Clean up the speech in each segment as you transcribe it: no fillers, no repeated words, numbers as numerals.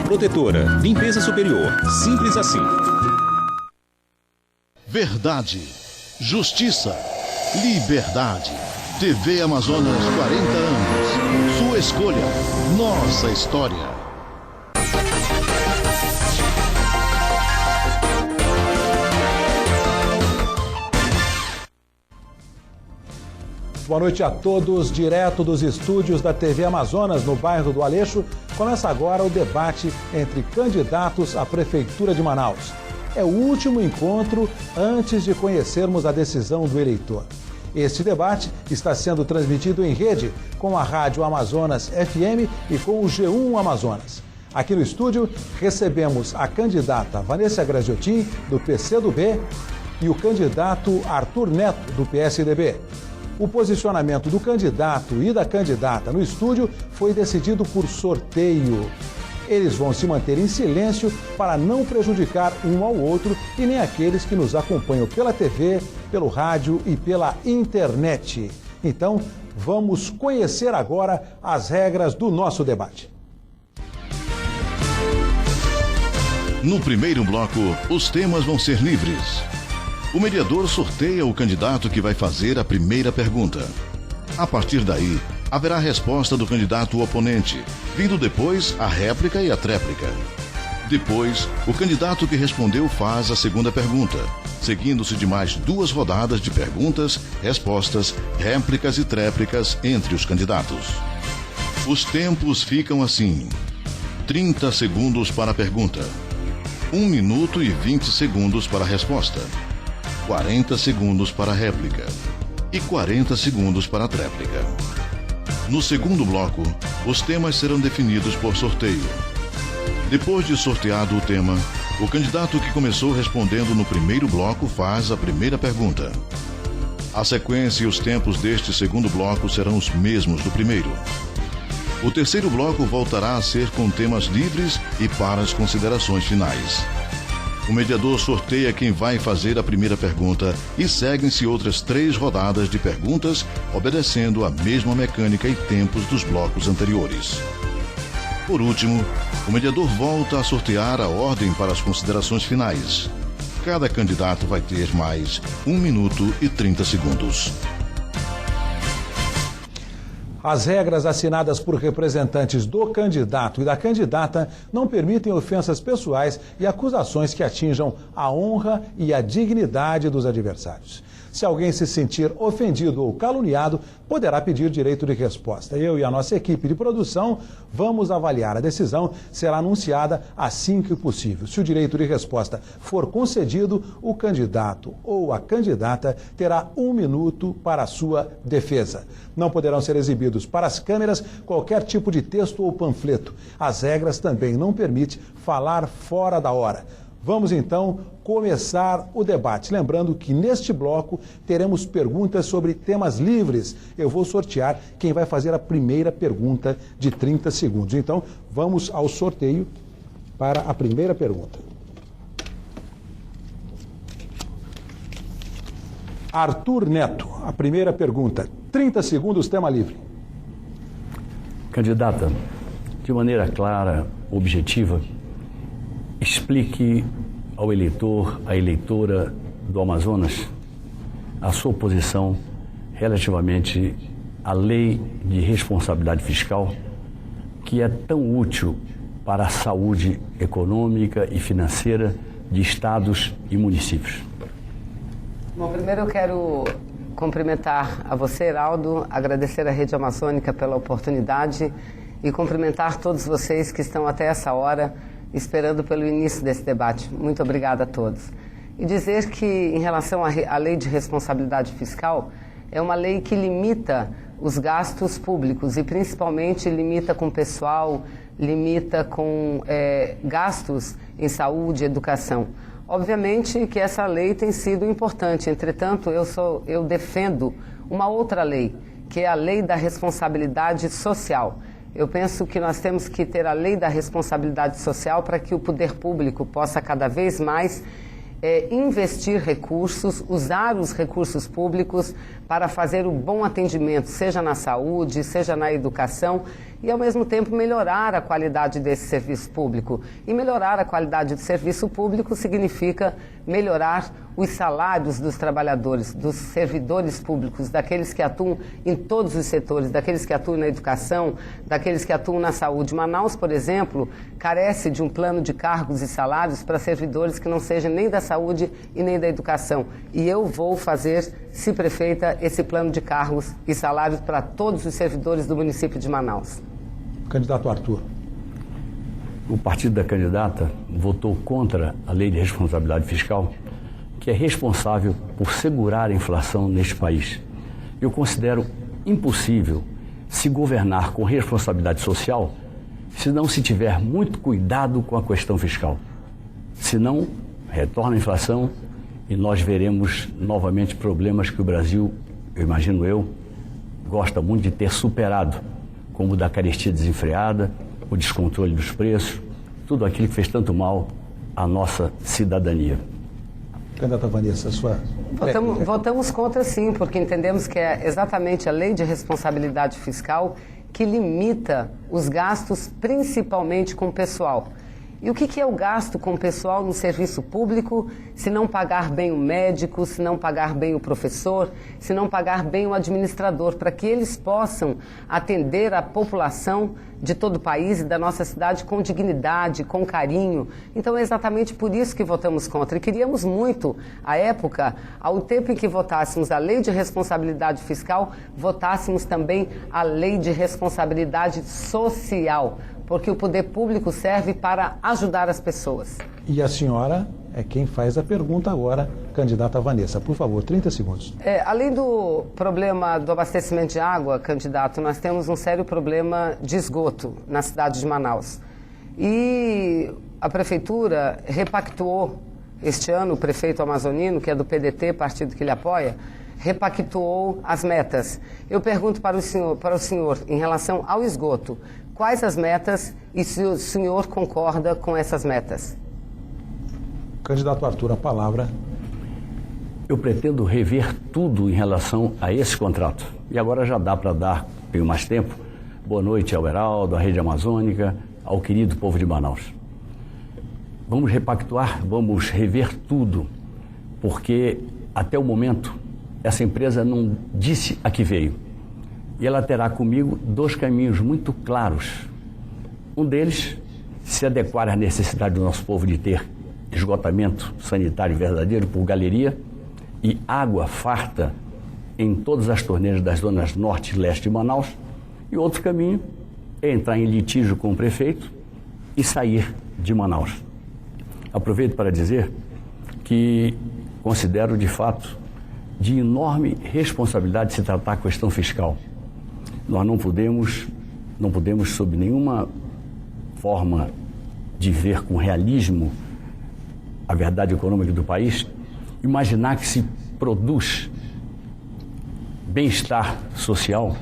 protetora, limpeza superior. Simples assim. Verdade, justiça, liberdade. TV Amazonas, 40 anos. Sua escolha, nossa história. Boa noite a todos, direto dos estúdios da TV Amazonas, no bairro do Aleixo. Começa agora o debate entre candidatos à Prefeitura de Manaus. É o último encontro antes de conhecermos a decisão do eleitor. Este debate está sendo transmitido em rede com a Rádio Amazonas FM e com o G1 Amazonas. Aqui no estúdio recebemos a candidata Vanessa Graziotin, do PCdoB, e o candidato Arthur Neto, do PSDB. O posicionamento do candidato e da candidata no estúdio foi decidido por sorteio. Eles vão se manter em silêncio para não prejudicar um ao outro e nem aqueles que nos acompanham pela TV, pelo rádio e pela internet. Então, vamos conhecer agora as regras do nosso debate. No primeiro bloco, os temas vão ser livres. O mediador sorteia o candidato que vai fazer a primeira pergunta. A partir daí, haverá a resposta do candidato oponente, vindo depois a réplica e a tréplica. Depois, o candidato que respondeu faz a segunda pergunta, seguindo-se de mais 2 rodadas de perguntas, respostas, réplicas e tréplicas entre os candidatos. Os tempos ficam assim: 30 segundos para a pergunta, 1 minuto e 20 segundos para a resposta, 40 segundos para a réplica e 40 segundos para a tréplica. No segundo bloco, os temas serão definidos por sorteio. Depois de sorteado o tema, o candidato que começou respondendo no primeiro bloco faz a primeira pergunta. A sequência e os tempos deste segundo bloco serão os mesmos do primeiro. O terceiro bloco voltará a ser com temas livres e para as considerações finais. O mediador sorteia quem vai fazer a primeira pergunta e seguem-se outras 3 rodadas de perguntas, obedecendo a mesma mecânica e tempos dos blocos anteriores. Por último, o mediador volta a sortear a ordem para as considerações finais. Cada candidato vai ter mais 1 minuto e 30 segundos. As regras assinadas por representantes do candidato e da candidata não permitem ofensas pessoais e acusações que atinjam a honra e a dignidade dos adversários. Se alguém se sentir ofendido ou caluniado, poderá pedir direito de resposta. Eu e a nossa equipe de produção vamos avaliar. A decisão será anunciada assim que possível. Se o direito de resposta for concedido, o candidato ou a candidata terá 1 minuto para a sua defesa. Não poderão ser exibidos para as câmeras qualquer tipo de texto ou panfleto. As regras também não permitem falar fora da hora. Vamos então começar o debate. Lembrando que neste bloco teremos perguntas sobre temas livres. Eu vou sortear quem vai fazer a primeira pergunta de 30 segundos. Então, vamos ao sorteio para a primeira pergunta. Arthur Neto, a primeira pergunta. 30 segundos, tema livre. Candidata, de maneira clara, objetiva, explique ao eleitor, à eleitora do Amazonas, a sua posição relativamente à lei de responsabilidade fiscal, que é tão útil para a saúde econômica e financeira de estados e municípios. Bom, primeiro eu quero cumprimentar a você, Heraldo, agradecer à Rede Amazônica pela oportunidade e cumprimentar todos vocês que estão até essa hora esperando pelo início desse debate. Muito obrigada a todos. E dizer que, em relação à lei de responsabilidade fiscal, é uma lei que limita os gastos públicos e, principalmente, limita com pessoal, limita com gastos em saúde e educação. Obviamente que essa lei tem sido importante, entretanto, eu defendo uma outra lei, que é a lei da responsabilidade social. Eu penso que nós temos que ter a lei da responsabilidade social para que o poder público possa cada vez mais é investir recursos, usar os recursos públicos para fazer o bom atendimento, seja na saúde, seja na educação, e ao mesmo tempo melhorar a qualidade desse serviço público. E melhorar a qualidade do serviço público significa melhorar os salários dos trabalhadores, dos servidores públicos, daqueles que atuam em todos os setores, daqueles que atuam na educação, daqueles que atuam na saúde. Manaus, por exemplo, carece de um plano de cargos e salários para servidores que não sejam nem da saúde e nem da educação. E eu vou fazer, se prefeita, esse plano de cargos e salários para todos os servidores do município de Manaus. Candidato Arthur. O partido da candidata votou contra a lei de responsabilidade fiscal, que é responsável por segurar a inflação neste país. Eu considero impossível se governar com responsabilidade social se não se tiver muito cuidado com a questão fiscal. Senão, retorna a inflação e nós veremos novamente problemas que o Brasil, eu imagino gosta muito de ter superado, como o da carestia desenfreada, o descontrole dos preços, tudo aquilo que fez tanto mal à nossa cidadania. Candidata Vanessa, sua... Votamos contra, sim, porque entendemos que é exatamente a lei de responsabilidade fiscal que limita os gastos, principalmente com o pessoal. E o que é o gasto com o pessoal no serviço público se não pagar bem o médico, se não pagar bem o professor, se não pagar bem o administrador, para que eles possam atender a população de todo o país e da nossa cidade com dignidade, com carinho. Então é exatamente por isso que votamos contra. E queríamos muito, à época, ao tempo em que votássemos a lei de responsabilidade fiscal, votássemos também a lei de responsabilidade social, porque o poder público serve para ajudar as pessoas. E a senhora é quem faz a pergunta agora, candidata Vanessa. Por favor, 30 segundos. Além do problema do abastecimento de água, candidato, nós temos um sério problema de esgoto na cidade de Manaus. E a prefeitura repactuou este ano, o prefeito amazonino, que é do PDT, partido que ele apoia, repactuou as metas. Eu pergunto para o senhor, em relação ao esgoto, quais as metas e se o senhor concorda com essas metas? Candidato Arthur, a palavra. Eu pretendo rever tudo em relação a esse contrato. E agora já dá para dar, tenho mais tempo, boa noite ao Heraldo, à Rede Amazônica, ao querido povo de Manaus. Vamos repactuar, vamos rever tudo, porque até o momento essa empresa não disse a que veio. E ela terá comigo dois caminhos muito claros. Um deles, se adequar à necessidade do nosso povo de ter esgotamento sanitário verdadeiro por galeria e água farta em todas as torneiras das zonas norte e leste de Manaus. E outro caminho é entrar em litígio com o prefeito e sair de Manaus. Aproveito para dizer que considero de fato de enorme responsabilidade se tratar a questão fiscal. Nós não podemos, sob nenhuma forma de ver com realismo a verdade econômica do país, imaginar que se produz bem-estar social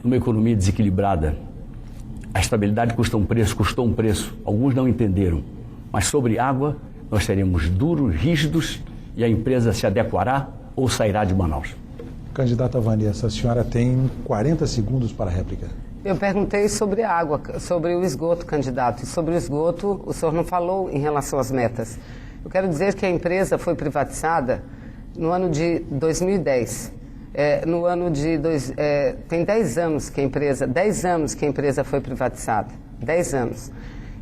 numa economia desequilibrada. A estabilidade custou um preço, alguns não entenderam, mas sobre água nós seremos duros, rígidos e a empresa se adequará ou sairá de Manaus. Candidata Vanessa, a senhora tem 40 segundos para a réplica. Eu perguntei sobre a água, sobre o esgoto, candidato. E sobre o esgoto, o senhor não falou em relação às metas. Eu quero dizer que a empresa foi privatizada no ano de 2010. Tem 10 anos que a empresa foi privatizada. 10 anos.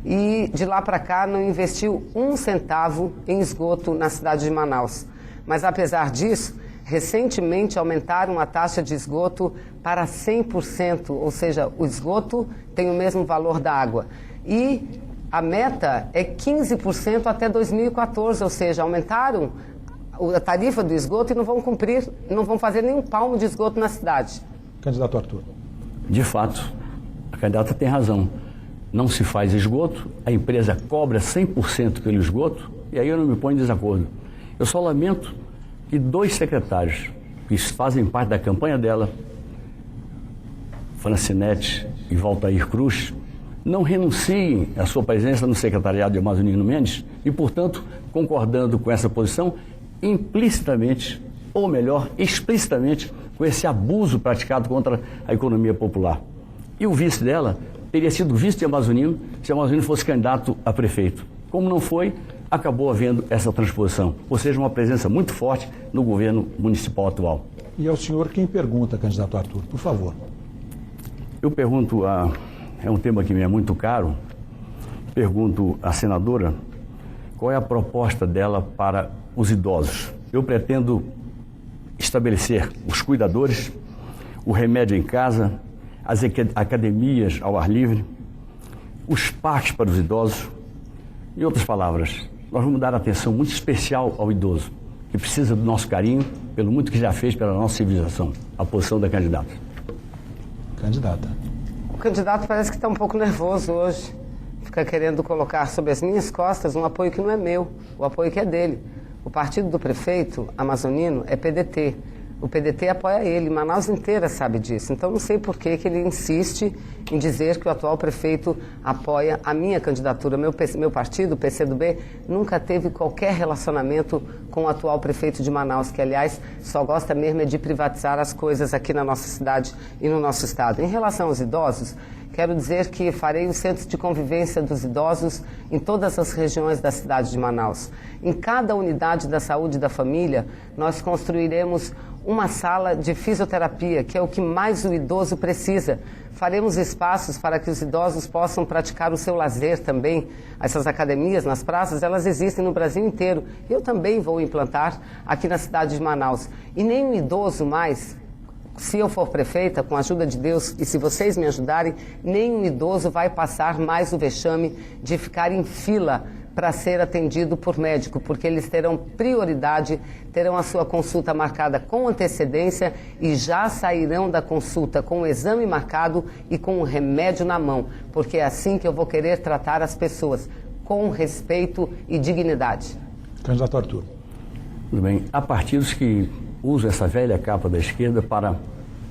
E de lá para cá não investiu um centavo em esgoto na cidade de Manaus. Mas apesar disso, recentemente aumentaram a taxa de esgoto para 100%, ou seja, o esgoto tem o mesmo valor da água. E a meta é 15% até 2014, ou seja, aumentaram a tarifa do esgoto e não vão cumprir, não vão fazer nenhum palmo de esgoto na cidade. Candidato Arthur. De fato, a candidata tem razão. Não se faz esgoto, a empresa cobra 100% pelo esgoto e aí eu não me ponho em desacordo. Eu só lamento que 2 secretários que fazem parte da campanha dela, Francinete e Valtair Cruz, não renunciem à sua presença no Secretariado de Amazonino Mendes e, portanto, concordando com essa posição, implicitamente, ou melhor, explicitamente, com esse abuso praticado contra a economia popular. E o vice dela teria sido vice de Amazonino se Amazonino fosse candidato a prefeito. Como não foi, acabou havendo essa transposição, ou seja, uma presença muito forte no governo municipal atual. E ao senhor quem pergunta, candidato Arthur, por favor. Eu pergunto, é um tema que me é muito caro, pergunto à senadora qual é a proposta dela para os idosos. Eu pretendo estabelecer os cuidadores, o remédio em casa, as academias ao ar livre, os parques para os idosos. Em outras palavras, nós vamos dar atenção muito especial ao idoso, que precisa do nosso carinho, pelo muito que já fez pela nossa civilização. A posição da candidata. Candidata. O candidato parece que está um pouco nervoso hoje. Fica querendo colocar sobre as minhas costas um apoio que não é meu, o apoio que é dele. O partido do prefeito amazonino é PDT. O PDT apoia ele, Manaus inteira sabe disso. Então não sei por que ele insiste em dizer que o atual prefeito apoia a minha candidatura. Meu partido, o PCdoB, nunca teve qualquer relacionamento com o atual prefeito de Manaus, que aliás só gosta mesmo de privatizar as coisas aqui na nossa cidade e no nosso estado. Em relação aos idosos, quero dizer que farei o centro de convivência dos idosos em todas as regiões da cidade de Manaus. Em cada unidade da saúde da família, nós construiremos uma sala de fisioterapia, que é o que mais o idoso precisa. Faremos espaços para que os idosos possam praticar o seu lazer também. Essas academias nas praças, elas existem no Brasil inteiro. Eu também vou implantar aqui na cidade de Manaus. E nenhum idoso mais, se eu for prefeita, com a ajuda de Deus, e se vocês me ajudarem, nenhum idoso vai passar mais o vexame de ficar em fila para ser atendido por médico, porque eles terão prioridade, terão a sua consulta marcada com antecedência e já sairão da consulta com o exame marcado e com o remédio na mão, porque é assim que eu vou querer tratar as pessoas, com respeito e dignidade. Candidato Arthur. Tudo bem. Há partidos que usam essa velha capa da esquerda para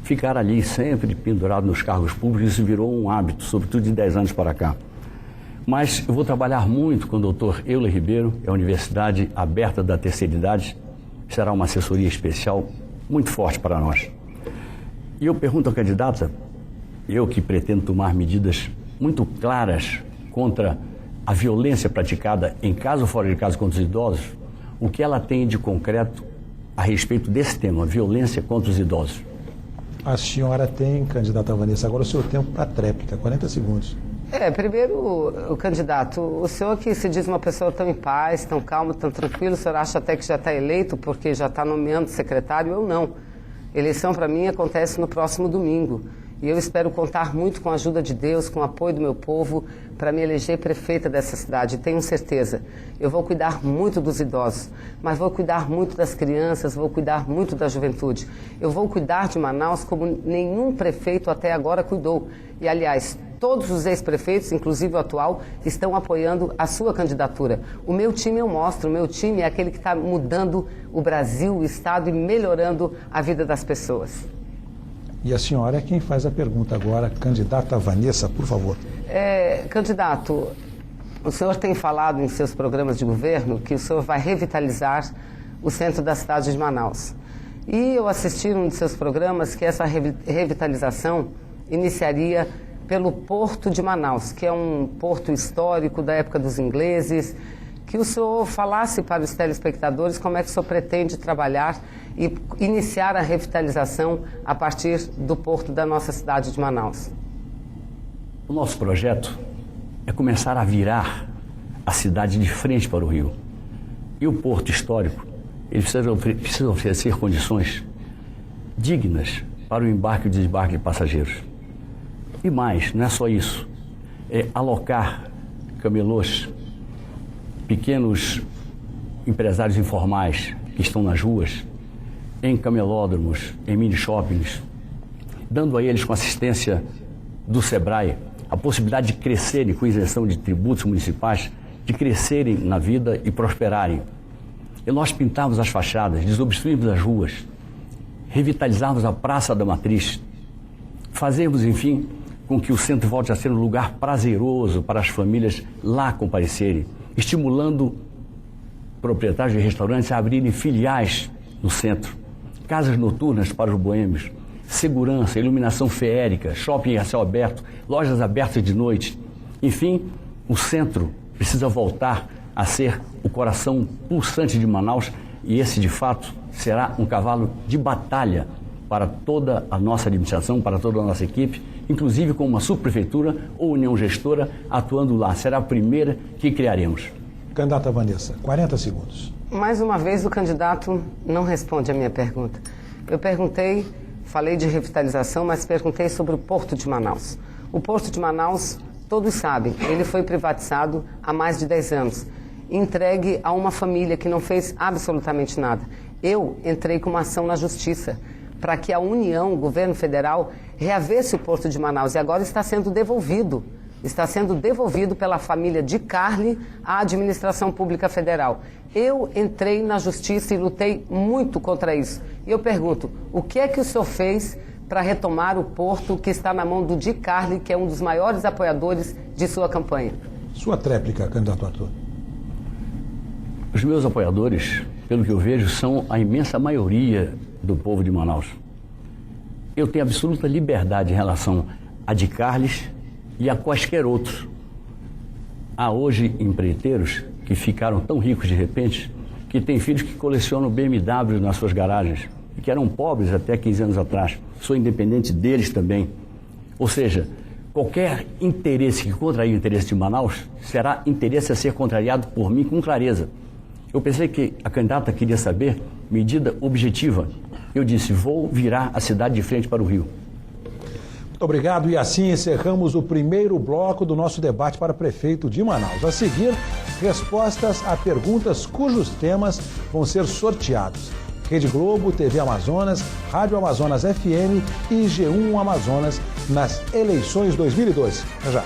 ficar ali sempre pendurado nos cargos públicos. Isso virou um hábito, sobretudo de 10 anos para cá. Mas eu vou trabalhar muito com o doutor Euler Ribeiro, é a Universidade Aberta da Terceira Idade, será uma assessoria especial muito forte para nós. E eu pergunto à candidata, eu que pretendo tomar medidas muito claras contra a violência praticada em casa ou fora de casa contra os idosos, o que ela tem de concreto a respeito desse tema, violência contra os idosos. A senhora tem, candidata Vanessa, agora o seu tempo para a tréplica, 40 segundos. Primeiro, o candidato, o senhor que se diz uma pessoa tão em paz, tão calmo, tão tranquilo, o senhor acha até que já está eleito porque já está nomeando secretário? Eu não. Eleição para mim acontece no próximo domingo. E eu espero contar muito com a ajuda de Deus, com o apoio do meu povo, para me eleger prefeita dessa cidade. Tenho certeza. Eu vou cuidar muito dos idosos, mas vou cuidar muito das crianças, vou cuidar muito da juventude. Eu vou cuidar de Manaus como nenhum prefeito até agora cuidou. E, aliás, todos os ex-prefeitos, inclusive o atual, estão apoiando a sua candidatura. O meu time eu mostro, o meu time é aquele que está mudando o Brasil, o Estado e melhorando a vida das pessoas. E a senhora é quem faz a pergunta agora, candidata Vanessa, por favor. Candidato, o senhor tem falado em seus programas de governo que o senhor vai revitalizar o centro da cidade de Manaus. E eu assisti num de seus programas que essa revitalização iniciaria pelo Porto de Manaus, que é um porto histórico da época dos ingleses, que o senhor falasse para os telespectadores como é que o senhor pretende trabalhar e iniciar a revitalização a partir do porto da nossa cidade de Manaus. O nosso projeto é começar a virar a cidade de frente para o rio. E o porto histórico, ele precisa oferecer condições dignas para o embarque e desembarque de passageiros. E mais, não é só isso, é alocar camelôs, pequenos empresários informais que estão nas ruas, em camelódromos, em mini shoppings, dando a eles com assistência do SEBRAE a possibilidade de crescerem com isenção de tributos municipais, de crescerem na vida e prosperarem. E nós pintarmos as fachadas, desobstruirmos as ruas, revitalizarmos a Praça da Matriz, fazermos, enfim, com que o centro volte a ser um lugar prazeroso para as famílias lá comparecerem, estimulando proprietários de restaurantes a abrirem filiais no centro, casas noturnas para os boêmios, segurança, iluminação feérica, shopping a céu aberto, lojas abertas de noite. Enfim, o centro precisa voltar a ser o coração pulsante de Manaus, e esse, de fato, será um cavalo de batalha para toda a nossa administração, para toda a nossa equipe, inclusive com uma subprefeitura ou união gestora atuando lá. Será a primeira que criaremos. Candidata Vanessa, 40 segundos. Mais uma vez, o candidato não responde a minha pergunta. Eu perguntei, falei de revitalização, mas perguntei sobre o Porto de Manaus. O Porto de Manaus, todos sabem, ele foi privatizado há mais de 10 anos, entregue a uma família que não fez absolutamente nada. Eu entrei com uma ação na Justiça para que a União, o governo federal, reavesse o Porto de Manaus, e agora está sendo devolvido. Está sendo devolvido pela família de Carli à administração pública federal. Eu entrei na Justiça e lutei muito contra isso. E eu pergunto, o que é que o senhor fez para retomar o porto que está na mão do Di Carli, que é um dos maiores apoiadores de sua campanha? Sua tréplica, candidato Arthur. Os meus apoiadores, pelo que eu vejo, são a imensa maioria do povo de Manaus. Eu tenho absoluta liberdade em relação a Di Carli e a quaisquer outros. Há hoje empreiteiros que ficaram tão ricos de repente que têm filhos que colecionam BMW nas suas garagens e que eram pobres até 15 anos atrás. Sou independente deles também. Ou seja, qualquer interesse que contraria o interesse de Manaus será interesse a ser contrariado por mim com clareza. Eu pensei que a candidata queria saber medida objetiva. Eu disse, vou virar a cidade de frente para o Rio. Muito obrigado, e assim encerramos o primeiro bloco do nosso debate para prefeito de Manaus. A seguir, respostas a perguntas cujos temas vão ser sorteados. Rede Globo, TV Amazonas, Rádio Amazonas FM e G1 Amazonas nas eleições 2012. Até já.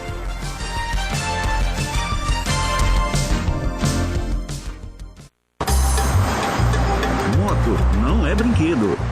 Moto não é brinquedo.